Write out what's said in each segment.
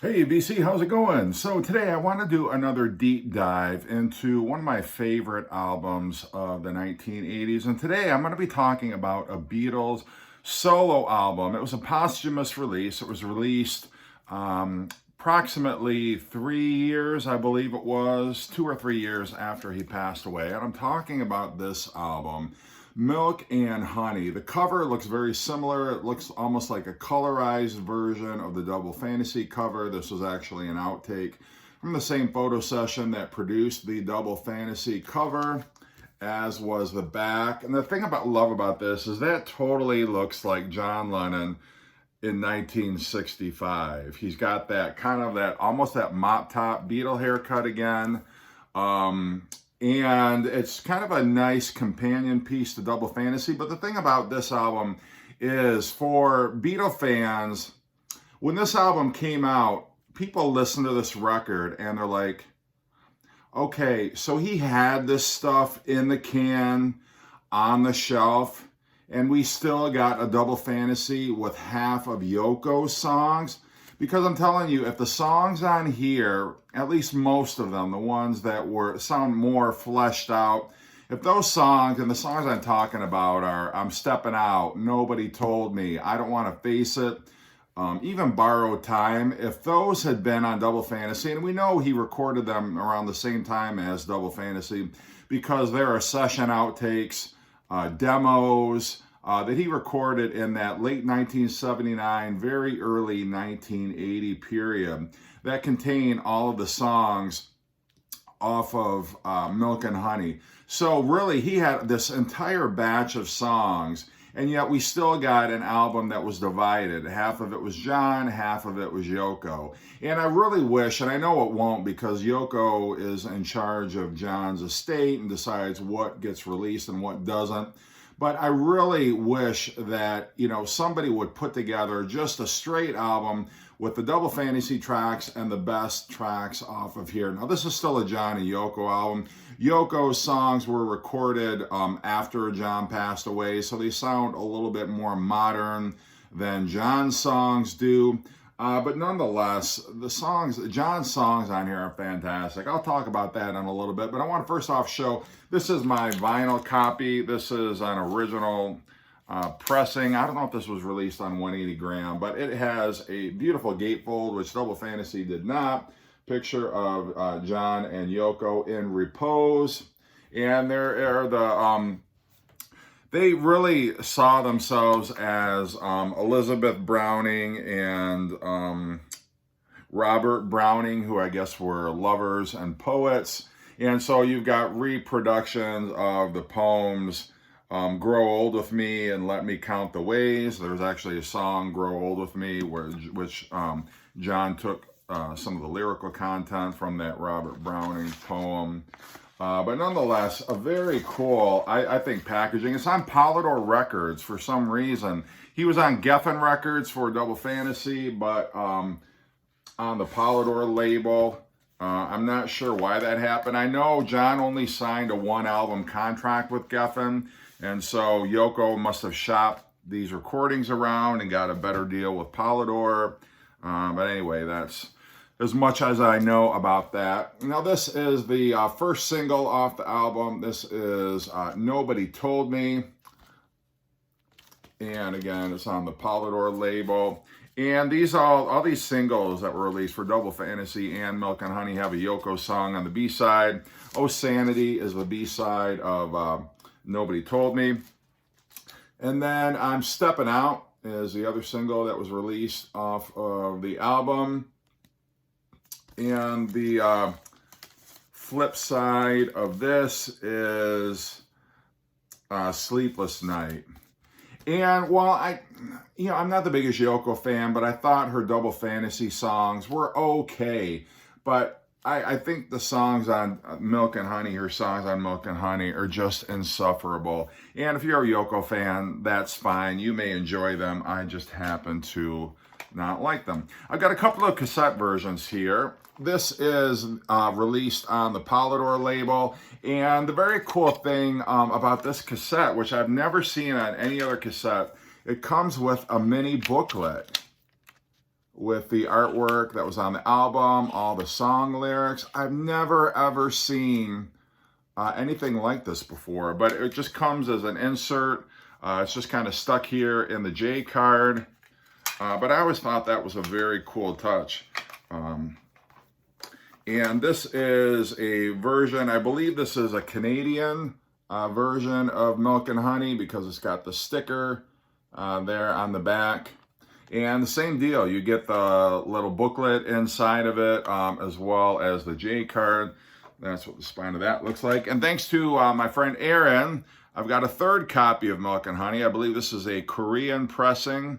Hey BC, how's it going? So today I want to do another deep dive into one of my favorite albums of the 1980s. And today I'm going to be talking about a Beatles solo album. It was a posthumous release. It was released approximately 3 years, I believe it was, 2 or 3 years after he passed away. And I'm talking about this album, Milk and Honey. The cover looks very similar. It looks almost like a colorized version of the Double Fantasy cover. This was actually an outtake from the same photo session that produced the Double Fantasy cover, as was the back. And the thing about love about this is that totally looks like John Lennon in 1965. He's got that kind of that almost that mop top Beatle haircut again. And it's kind of a nice companion piece to Double Fantasy. But the thing about this album is, for Beatle fans, when this album came out, people listen to this record and they're like, okay, so he had this stuff in the can on the shelf, and we still got a Double Fantasy with half of Yoko's songs. Because I'm telling you, if the songs on here, at least most of them, the ones that sound more fleshed out, if those songs, and the songs I'm talking about are I'm Stepping Out, Nobody Told Me, I Don't Want to Face It, even Borrowed Time, if those had been on Double Fantasy, and we know he recorded them around the same time as Double Fantasy because there are session outtakes, demos, that he recorded in that late 1979, very early 1980 period that contain all of the songs off of Milk and Honey. So really, he had this entire batch of songs, and yet we still got an album that was divided. Half of it was John, half of it was Yoko. And I really wish, and I know it won't because Yoko is in charge of John's estate and decides what gets released and what doesn't. But I really wish that, somebody would put together just a straight album with the Double Fantasy tracks and the best tracks off of here. Now, this is still a John and Yoko album. Yoko's songs were recorded after John passed away, so they sound a little bit more modern than John's songs do. But nonetheless, John's songs on here are fantastic. I'll talk about that in a little bit, but I want to first off show, this is my vinyl copy. This is an original pressing. I don't know if this was released on 180 gram, but it has a beautiful gatefold, which Double Fantasy did not. Picture of John and Yoko in repose. And there are they really saw themselves as Elizabeth Browning and Robert Browning, who I guess were lovers and poets. And so you've got reproductions of the poems Grow Old With Me and Let Me Count the Ways. There's actually a song, Grow Old With Me, which John took some of the lyrical content from that Robert Browning poem. But nonetheless, a very cool, I think, packaging. It's on Polydor Records for some reason. He was on Geffen Records for Double Fantasy, but on the Polydor label, I'm not sure why that happened. I know John only signed a one-album contract with Geffen, and so Yoko must have shopped these recordings around and got a better deal with Polydor. But anyway, that's as much as I know about that. Now, this is the first single off the album. This is Nobody Told Me. And again, it's on the Polydor label. And all these singles that were released for Double Fantasy and Milk and Honey have a Yoko song on the B-side. Oh Sanity is the B-side of Nobody Told Me. And then I'm Stepping Out is the other single that was released off of the album. And the flip side of this is Sleepless Night. And while I'm not the biggest Yoko fan, but I thought her Double Fantasy songs were okay. But I think the songs on Milk and Honey, her songs on Milk and Honey, are just insufferable. And if you're a Yoko fan, that's fine. You may enjoy them. I just happen to not like them. I've got a couple of cassette versions here. This is released on the Polydor label, and the very cool thing about this cassette, which I've never seen on any other cassette, it comes with a mini booklet, with the artwork that was on the album, all the song lyrics. I've never ever seen anything like this before, but it just comes as an insert. It's just kind of stuck here in the J card, but I always thought that was a very cool touch. And this is a version, I believe this is a Canadian version of Milk and Honey, because it's got the sticker there on the back. And the same deal, you get the little booklet inside of it, as well as the J card. That's what the spine of that looks like. And thanks to my friend Aaron, I've got a third copy of Milk and Honey. I believe this is a Korean pressing.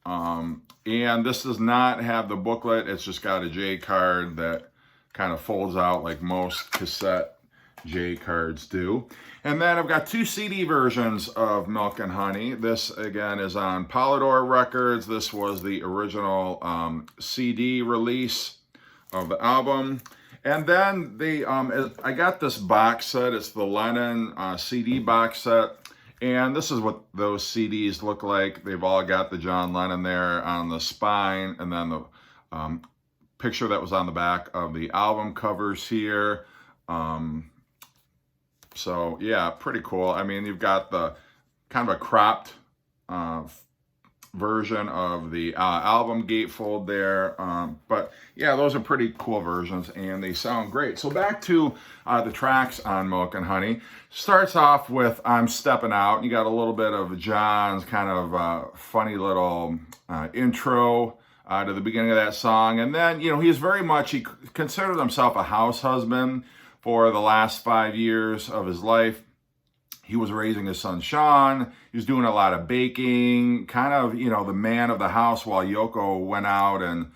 And this does not have the booklet. It's just got a J card that kind of folds out like most cassette J cards do. And then I've got two CD versions of Milk and Honey. This, again, is on Polydor Records. This was the original CD release of the album. And then I got this box set. It's the Lennon CD box set. And this is what those CDs look like. They've all got the John Lennon there on the spine, and then the picture that was on the back of the album covers here. So yeah, pretty cool. I mean, you've got the kind of a cropped version of the album gatefold there. But yeah, those are pretty cool versions, and they sound great. So back to the tracks on Milk and Honey. Starts off with I'm Stepping Out. You got a little bit of John's kind of funny little intro to the beginning of that song. And then, you know, he considered himself a house husband for the last 5 years of his life. He was raising his son, Sean. He was doing a lot of baking, kind of, you know, the man of the house while Yoko went out and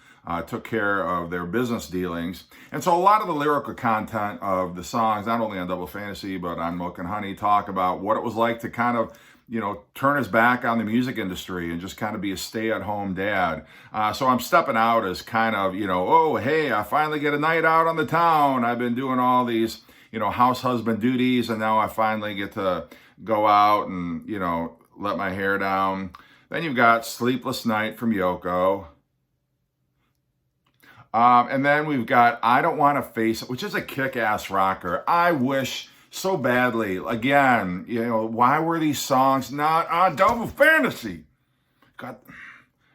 took care of their business dealings. And so a lot of the lyrical content of the songs, not only on Double Fantasy, but on Milk and Honey, talk about what it was like to kind of, you know, turn his back on the music industry and just kind of be a stay-at-home dad. So I'm Stepping Out as kind of, you know, oh, hey, I finally get a night out on the town. I've been doing all these, you know, house husband duties, and now I finally get to go out and, you know, let my hair down. Then you've got Sleepless Night from Yoko. And then we've got I Don't Want to Face It, which is a kick-ass rocker. I wish so badly, again, you know, why were these songs not on Double Fantasy? God.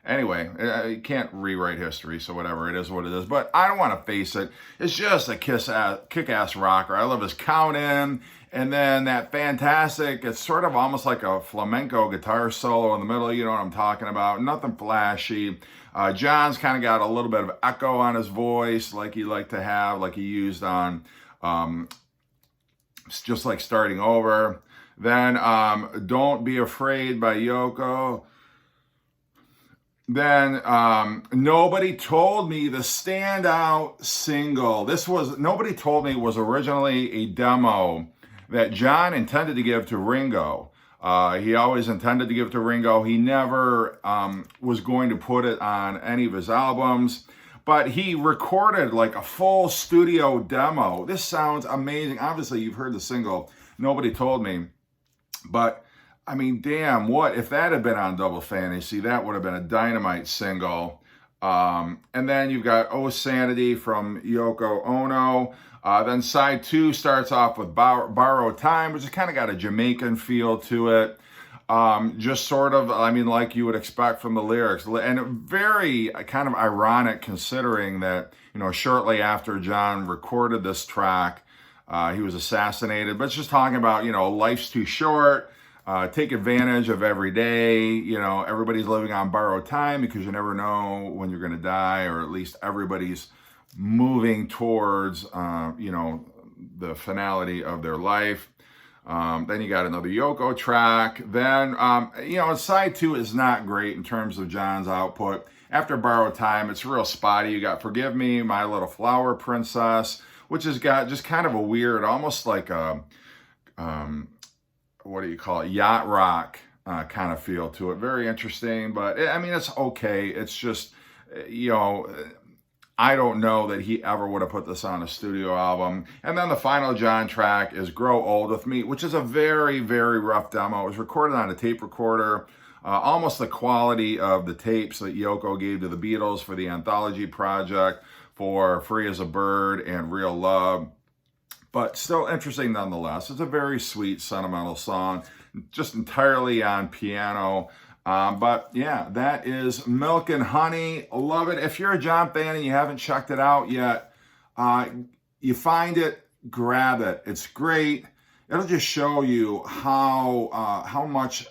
Anyway, you can't rewrite history, so whatever, it is what it is. But I Don't Want to Face It. It's just a kick-ass rocker. I love his count in, and then that fantastic, it's sort of almost like a flamenco guitar solo in the middle, you know what I'm talking about. Nothing flashy. John's kind of got a little bit of echo on his voice, like he liked to have, like he used on Just Like Starting Over. Then Don't Be Afraid by Yoko. Then Nobody Told Me, the standout single. Nobody Told Me was originally a demo that John intended to give to Ringo. He always intended to give it to Ringo. He never was going to put it on any of his albums, but he recorded like a full studio demo. This sounds amazing. Obviously, you've heard the single, Nobody Told Me, but I mean, damn, what if that had been on Double Fantasy? That would have been a dynamite single. And then you've got Oh Sanity from Yoko Ono. Then side 2 starts off with Borrowed Time, which has kind of got a Jamaican feel to it. Just sort of, I mean, like you would expect from the lyrics. And very kind of ironic considering that, you know, shortly after John recorded this track, he was assassinated. But it's just talking about, you know, life's too short. Take advantage of every day. You know, everybody's living on borrowed time because you never know when you're going to die, or at least everybody's moving towards, you know, the finality of their life. Then you got another Yoko track. Then, you know, side 2 is not great in terms of John's output. After Borrowed Time, it's real spotty. You got Forgive Me, My Little Flower Princess, which has got just kind of a weird, almost like a, what do you call it, yacht rock kind of feel to it. Very interesting, but I mean, it's okay. It's just, you know, I don't know that he ever would have put this on a studio album. And then the final John track is Grow Old With Me, which is a very, very rough demo. It was recorded on a tape recorder almost the quality of the tapes that Yoko gave to the Beatles for the Anthology Project, for Free as a Bird and Real Love. But still interesting nonetheless. It's a very sweet, sentimental song, just entirely on piano. But yeah, that is Milk and Honey. Love it. If you're a John fan and you haven't checked it out yet, you find it, grab it. It's great. It'll just show you how much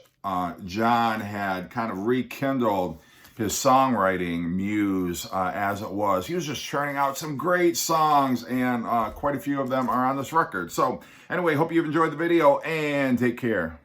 John had kind of rekindled his songwriting muse as it was. He was just churning out some great songs, and quite a few of them are on this record. So anyway, hope you've enjoyed the video, and take care.